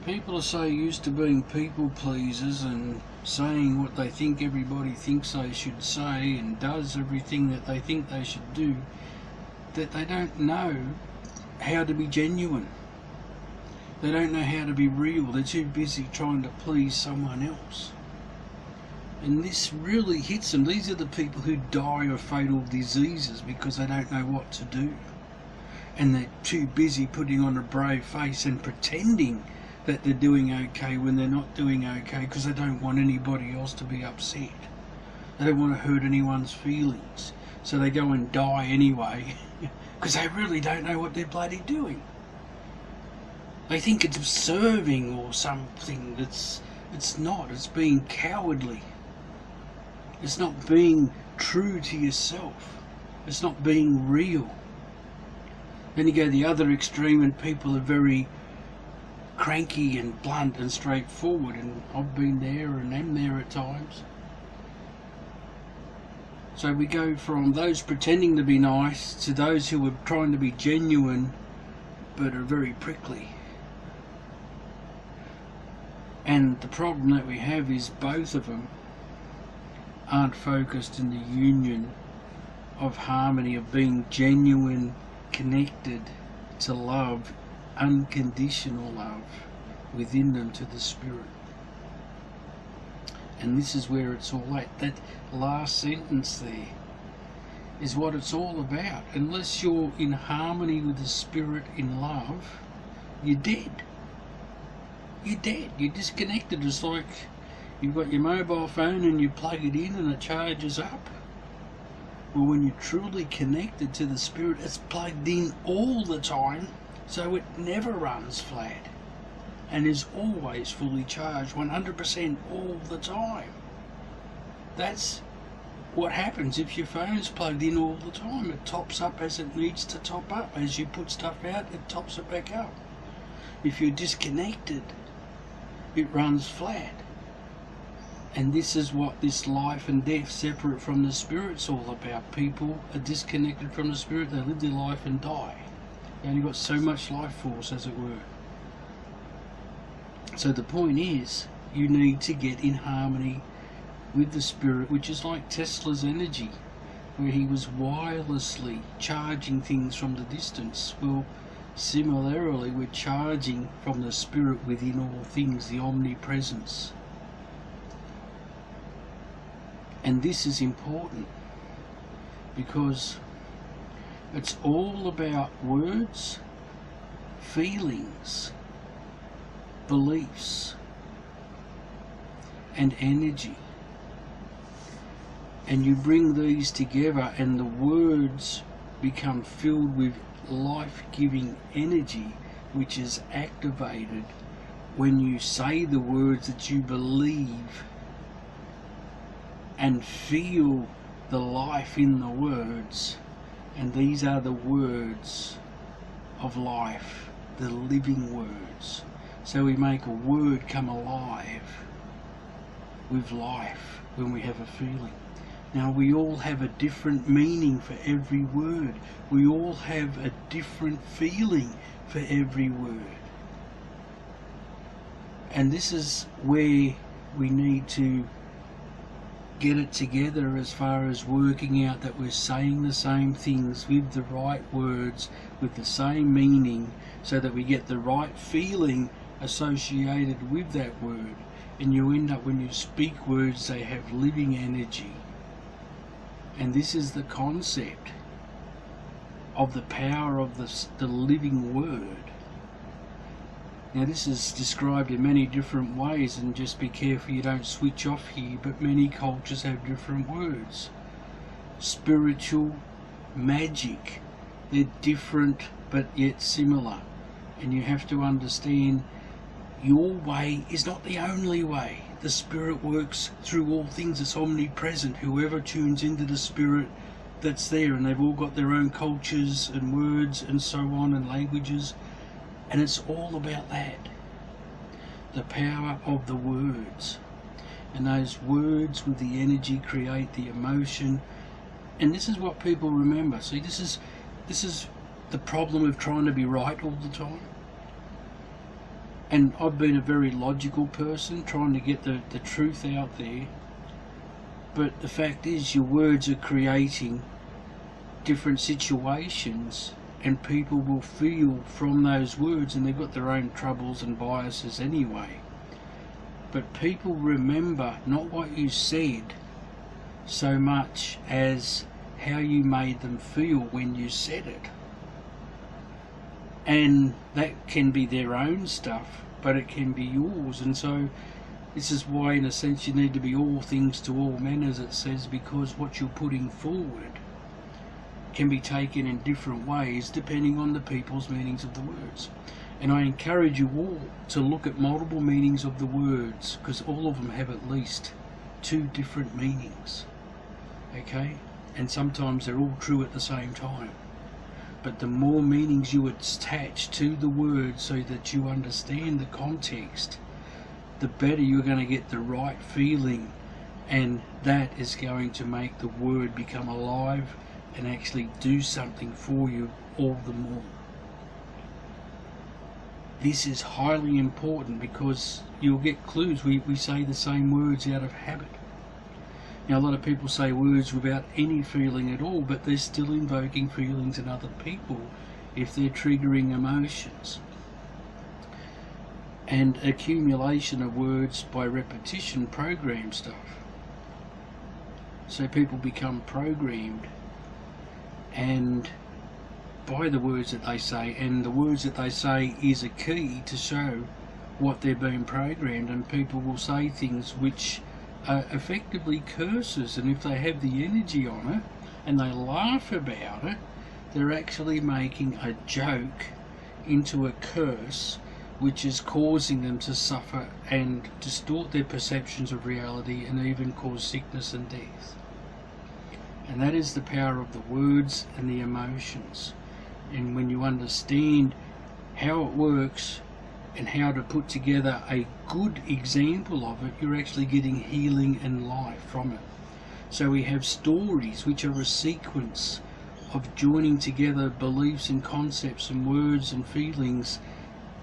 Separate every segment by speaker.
Speaker 1: People are so used to being people pleasers and saying what they think everybody thinks they should say and does everything that they think they should do, that they don't know how to be genuine. They don't know how to be real. They're too busy trying to please someone else. And this really hits them. These are the people who die of fatal diseases because they don't know what to do. And they're too busy putting on a brave face and pretending that they're doing okay when they're not doing okay, because they don't want anybody else to be upset. They don't want to hurt anyone's feelings. So they go and die anyway because they really don't know what they're bloody doing. They think it's serving or something. It's not. It's being cowardly. It's not being true to yourself. It's not being real. Then you go the other extreme and people are very cranky and blunt and straightforward, and I've been there and am there at times. So we go from those pretending to be nice to those who are trying to be genuine but are very prickly. And the problem that we have is both of them aren't focused in the union of harmony, of being genuine, connected to love, unconditional love within them, to the Spirit. And this is where it's all at. That last sentence there is what it's all about. Unless you're in harmony with the Spirit in love, you're dead. You're dead. You're disconnected. It's like you've got your mobile phone and you plug it in and it charges up. Well, when you're truly connected to the Spirit, it's plugged in all the time, so it never runs flat and is always fully charged, 100% all the time. That's what happens if your phone's plugged in all the time. It tops up as it needs to top up. As you put stuff out, it tops it back up. If you're disconnected, it runs flat. And this is what this life and death separate from the Spirit's all about. People are disconnected from the Spirit. They live their life and die. They only got so much life force, as it were. So the point is, you need to get in harmony with the Spirit, which is like Tesla's energy, where he was wirelessly charging things from the distance. Well, similarly, we're charging from the Spirit within all things, the omnipresence. And this is important because it's all about words, feelings, beliefs, and energy. And you bring these together and the words become filled with life-giving energy, which is activated when you say the words that you believe and feel the life in the words. And these are the words of life, the living words. So we make a word come alive with life when we have a feeling. Now we all have a different meaning for every word. We all have a different feeling for every word. And this is where we need to get it together as far as working out that we're saying the same things with the right words, with the same meaning, so that we get the right feeling associated with that word. And you end up, when you speak words, they have living energy. And this is the concept of the power of the living word. Now this is described in many different ways, and just be careful you don't switch off here, but many cultures have different words. Spiritual, magic, they're different but yet similar. And you have to understand your way is not the only way. The Spirit works through all things. It's omnipresent. Whoever tunes into the Spirit, that's there, and they've all got their own cultures and words and so on, and languages. And it's all about that. The power of the words. And those words with the energy create the emotion. And this is what people remember. See, this is the problem of trying to be right all the time. And I've been a very logical person trying to get the truth out there. But the fact is, your words are creating different situations, and people will feel from those words, and they've got their own troubles and biases anyway. But people remember not what you said so much as how you made them feel when you said it. And that can be their own stuff, but it can be yours. And so this is why, in a sense, you need to be all things to all men, as it says, because what you're putting forward can be taken in different ways depending on the people's meanings of the words. And I encourage you all to look at multiple meanings of the words, because all of them have at least 2 different meanings. Okay? And sometimes they're all true at the same time. But the more meanings you attach to the word so that you understand the context, the better you're going to get the right feeling, and that is going to make the word become alive and actually do something for you all the more. This is highly important because you'll get clues. We say the same words out of habit. Now, a lot of people say words without any feeling at all, but they're still invoking feelings in other people if they're triggering emotions. And accumulation of words by repetition program stuff. So people become programmed and by the words that they say, and the words that they say is a key to show what they're being programmed, and people will say things which are effectively curses, and if they have the energy on it and they laugh about it, they're actually making a joke into a curse, which is causing them to suffer and distort their perceptions of reality and even cause sickness and death. And that is the power of the words and the emotions. And when you understand how it works and how to put together a good example of it, you're actually getting healing and life from it. So we have stories which are a sequence of joining together beliefs and concepts and words and feelings,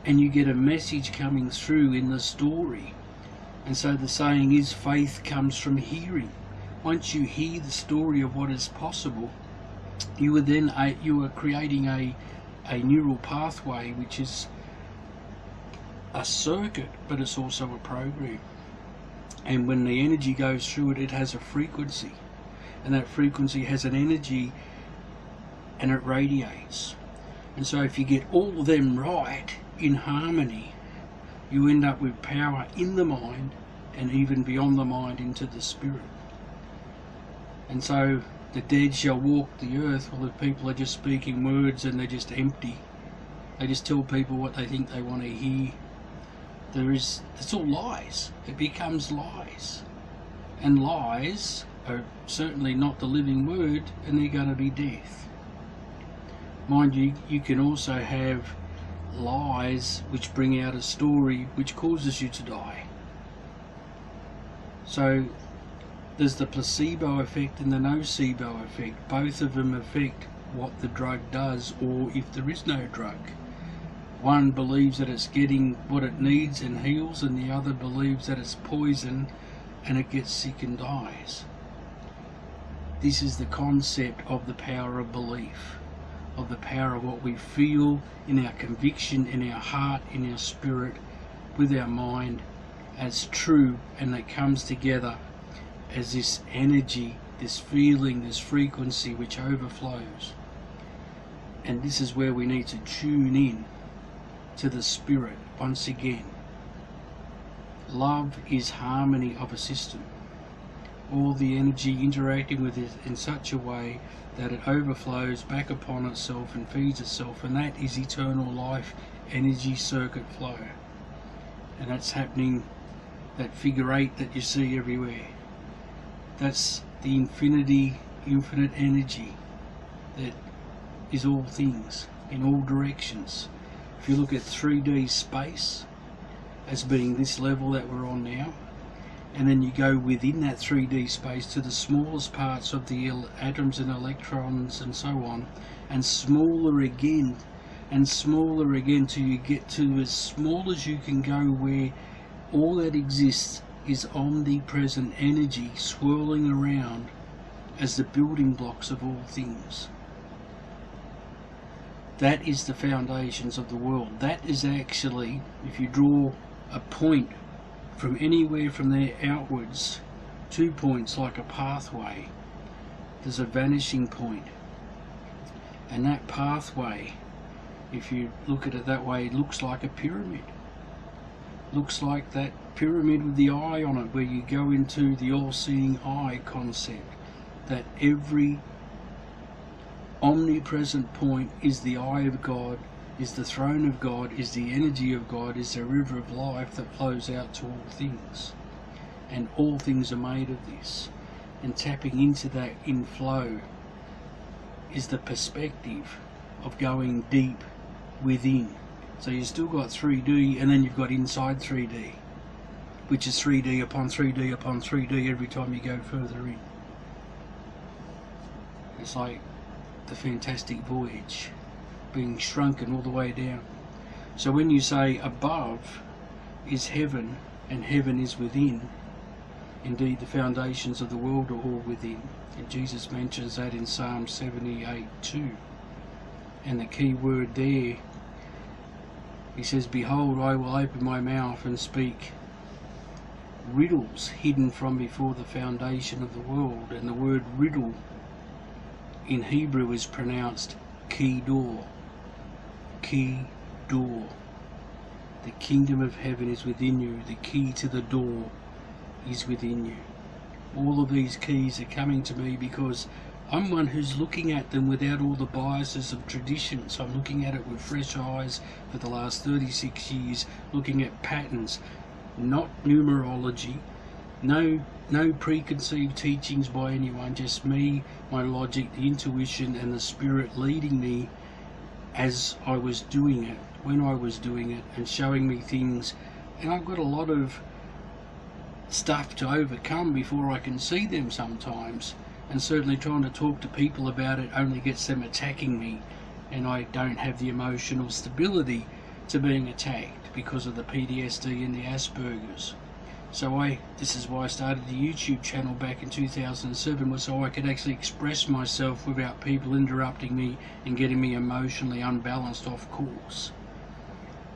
Speaker 1: and you get a message coming through in the story. And so the saying is, faith comes from hearing. Once you hear the story of what is possible, you are creating a neural pathway, which is a circuit, but it's also a program. And when the energy goes through it, it has a frequency, and that frequency has an energy, and it radiates. And so if you get all of them right in harmony, you end up with power in the mind and even beyond the mind into the spirit. And so the dead shall walk the earth. Well, if people are just speaking words and they're just empty, they just tell people what they think they want to hear. It's all lies. It becomes lies. And lies are certainly not the living word, and they're going to be death. Mind you, you can also have lies which bring out a story which causes you to die. So there's the placebo effect and the nocebo effect. Both of them affect what the drug does, or if there is no drug. One believes that it's getting what it needs and heals, and the other believes that it's poison and it gets sick and dies. This is the concept of the power of belief, of the power of what we feel in our conviction, in our heart, in our spirit, with our mind as true, and that comes together as this energy, this feeling, this frequency which overflows. And this is where we need to tune in to the spirit once again. Love is harmony of a system. All the energy interacting with it in such a way that it overflows back upon itself and feeds itself, and that is eternal life energy circuit flow. And that's happening, that figure 8 that you see everywhere. That's the infinite energy that is all things in all directions. If you look at 3D space as being this level that we're on now, and then you go within that 3D space to the smallest parts of the atoms and electrons and so on, and smaller again, and smaller again till you get to as small as you can go, where all that exists is omnipresent energy swirling around as the building blocks of all things. That is the foundations of the world. That is actually, if you draw a point from anywhere from there outwards, 2 points like a pathway, there's a vanishing point. And that pathway, if you look at it that way, looks like a pyramid. Looks like that pyramid with the eye on it, where you go into the all-seeing eye concept, that every omnipresent point is the eye of God, is the throne of God, is the energy of God, is the river of life that flows out to all things. And all things are made of this. And tapping into that in flow is the perspective of going deep within. So you've still got 3D, and then you've got inside 3D, which is 3D upon 3D upon 3D every time you go further in. It's like the Fantastic Voyage being shrunken all the way down. So when you say above is heaven and heaven is within, indeed the foundations of the world are all within, and Jesus mentions that in Psalm 78:2. And the key word there, he says, "Behold, I will open my mouth and speak riddles hidden from before the foundation of the world." And the word riddle in Hebrew is pronounced key-door. Key-door. The kingdom of heaven is within you. The key to the door is within you. All of these keys are coming to me because I'm one who's looking at them without all the biases of tradition. So I'm looking at it with fresh eyes for the last 36 years, looking at patterns, not numerology, no preconceived teachings by anyone, just me, my logic, the intuition, and the spirit leading me as I was doing it, when I was doing it, and showing me things. And I've got a lot of stuff to overcome before I can see them sometimes, and certainly trying to talk to people about it only gets them attacking me, and I don't have the emotional stability to being attacked because of the PTSD and the Asperger's. So this is why I started the YouTube channel back in 2007, was so I could actually express myself without people interrupting me and getting me emotionally unbalanced off course.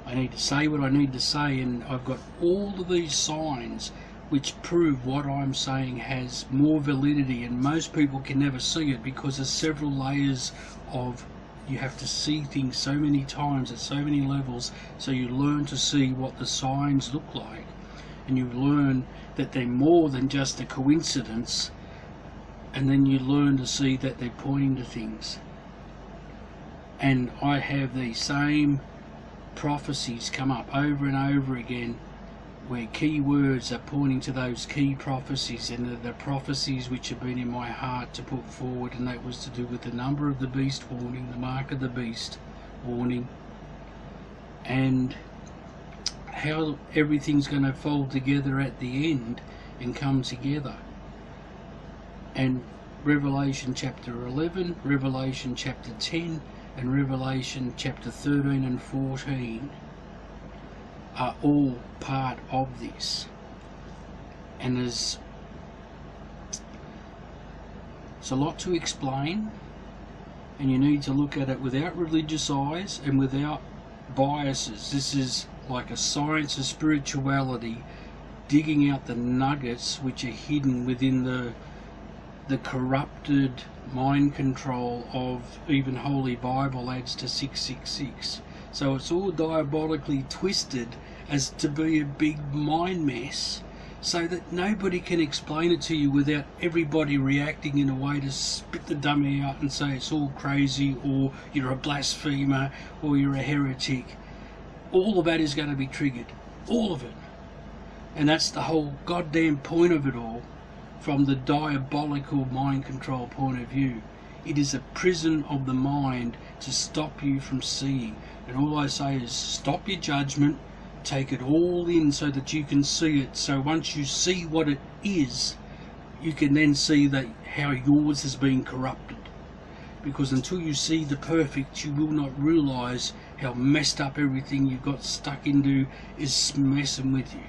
Speaker 1: I need to say what I need to say, and I've got all of these signs which prove what I'm saying has more validity, and most people can never see it because there's several layers of, you have to see things so many times at so many levels, so you learn to see what the signs look like, and you learn that they're more than just a coincidence, and then you learn to see that they're pointing to things. And I have these same prophecies come up over and over again, where key words are pointing to those key prophecies, and the prophecies which have been in my heart to put forward, and that was to do with the number of the beast warning, the mark of the beast warning, and how everything's going to fold together at the end and come together. And Revelation chapter 11, Revelation chapter 10, and Revelation chapter 13 and 14 are all part of this. And there's a lot to explain, and you need to look at it without religious eyes and without biases. This is like a science of spirituality, digging out the nuggets which are hidden within the corrupted mind control of even Holy Bible adds to 666. So it's all diabolically twisted as to be a big mind mess, so that nobody can explain it to you without everybody reacting in a way to spit the dummy out and say it's all crazy, or you're a blasphemer, or you're a heretic. All of that is going to be triggered. All of it. And that's the whole goddamn point of it all, from the diabolical mind control point of view. It is a prison of the mind to stop you from seeing. And all I say is stop your judgment, take it all in so that you can see it. So once you see what it is, you can then see that how yours has been corrupted. because until you see the perfect, you will not realize how messed up everything you've got stuck into is messing with you.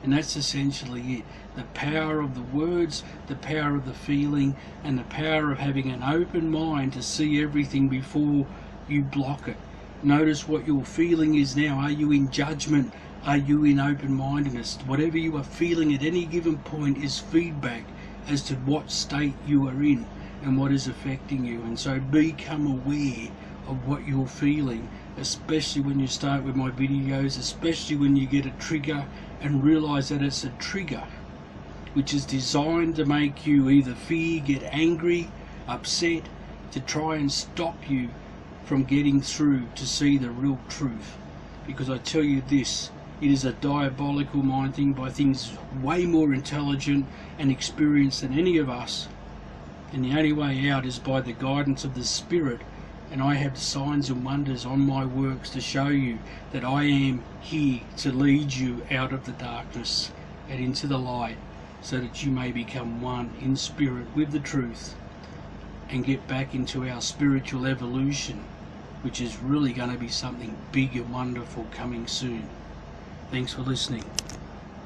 Speaker 1: And that's essentially it. The power of the words, the power of the feeling, and the power of having an open mind to see everything before you block it. Notice what your feeling is now. Are you in judgment? Are you in open-mindedness? Whatever you are feeling at any given point is feedback as to what state you are in and what is affecting you. And so become aware of what you're feeling, especially when you start with my videos, especially when you get a trigger, and realize that it's a trigger which is designed to make you either fear, get angry, upset, to try and stop you from getting through to see the real truth. Because I tell you this, it is a diabolical mind thing by things way more intelligent and experienced than any of us, and the only way out is by the guidance of the Spirit. And I have signs and wonders on my works to show you that I am here to lead you out of the darkness and into the light, so that you may become one in spirit with the truth and get back into our spiritual evolution, which is really going to be something big and wonderful coming soon. Thanks for listening.